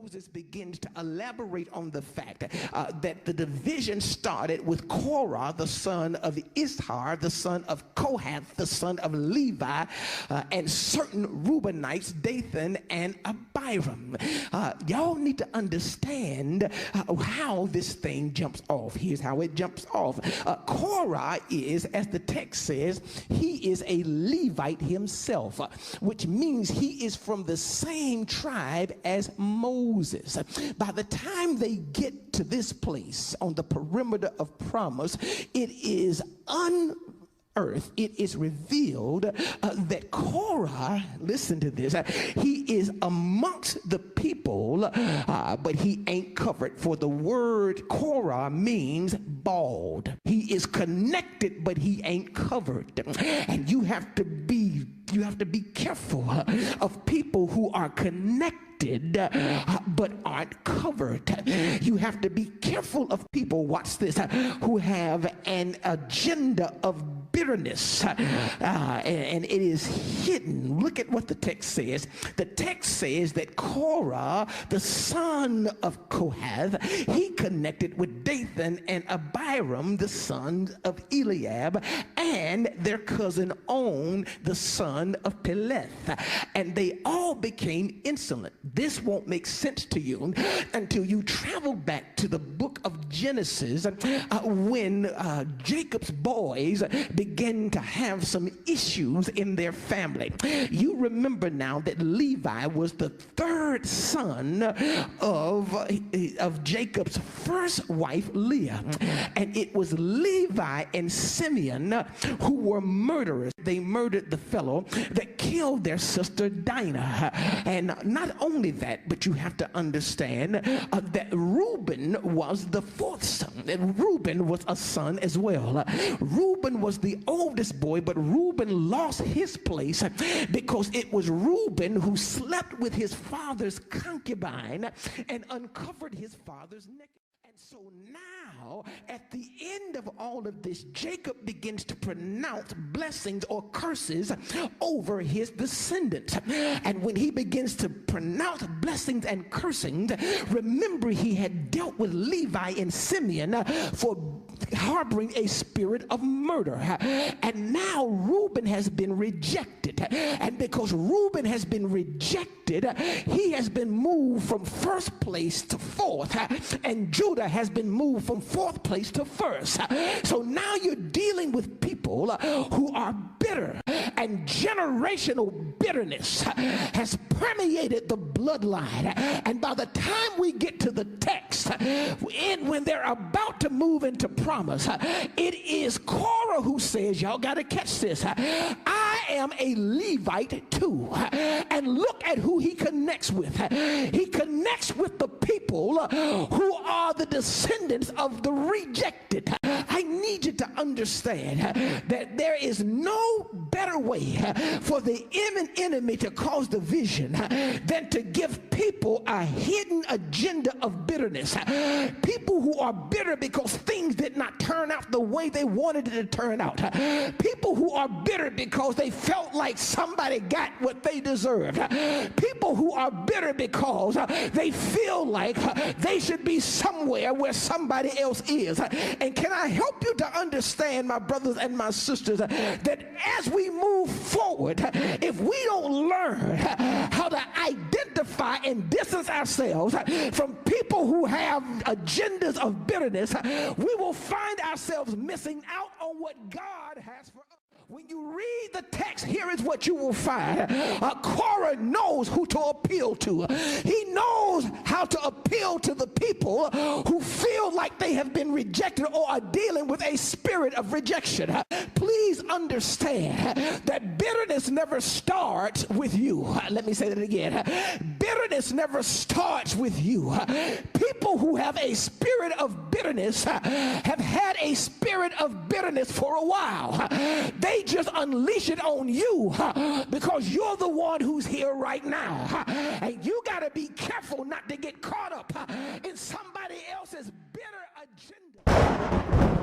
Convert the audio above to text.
Moses begins to elaborate on the fact that the division started with Korah, the son of Issachar, the son of Kohath, the son of Levi, and certain Reubenites, Dathan and Abiram. Y'all need to understand how this thing jumps off. Here's how it jumps off. Korah is, as the text says, he is a Levite himself, which means he is from the same tribe as Moses. By the time they get to this place on the perimeter of promise, it is unearthed, it is revealed that Korah, listen to this, he is amongst the people, but he ain't covered. For the word Korah means bald. He is connected, but he ain't covered. And you have to be careful of people who are connected but aren't covered. You have to be careful of people, watch this, who have an agenda of bitterness, and it is hidden. Look at what the text says. The text says that Korah, the son of Kohath, he connected with Dathan and Abiram, the sons of Eliab, and their cousin On, the son of Peleth, and they all became insolent. This won't make sense to you until you travel back to the book of Genesis, when Jacob's boys began to have some issues in their family. You remember now that Levi was the third son of Jacob's first wife, Leah, and it was Levi and Simeon who were murderers. They murdered the fellow that killed their sister Dinah. And not only that, but you have to understand that Reuben was the fourth son. And Reuben was a son as well. Reuben was the oldest boy, but Reuben lost his place because it was Reuben who slept with his father's concubine and uncovered his father's nakedness. So now, at the end of all of this, Jacob begins to pronounce blessings or curses over his descendants. And when he begins to pronounce blessings and cursings, remember he had dealt with Levi and Simeon for harboring a spirit of murder. And now Reuben has been rejected. And because Reuben has been rejected, he has been moved from first place to fourth. And Judah has been moved from fourth place to first. So now you're dealing with people who are bitter, and generational bitterness has permeated the bloodline. And by the time we get to the text, when they're about to move into promise, it is Korah who says, y'all got to catch this, I am a Levite too. And look at who he connects with. He connects with the people who are the descendants of the rejected. I need you to understand that there is no better way for the enemy to cause division than to give people a hidden agenda of bitterness. People who are bitter because things did not turn out the way they wanted it to turn out. People who are bitter because they felt like somebody got what they deserved. People who are bitter because they feel like they should be somewhere where somebody else is. And can I help you to understand, my brothers and my sisters, that as we move forward, if we don't learn how to identify and distance ourselves from people who have agendas of bitterness, we will find ourselves missing out on what God has for us. When you read the text, here is what you will find. Korah knows who to appeal to. He knows how to appeal to the people who feel like they have been rejected or are dealing with a spirit of rejection. Please understand that bitterness never starts with you. Let me say that again. Bitterness never starts with you. People who have a spirit of bitterness have had a spirit of bitterness for a while. They just unleash it on you because you're the one who's here right now. And you got to be careful not to get caught up in somebody else's bitter agenda.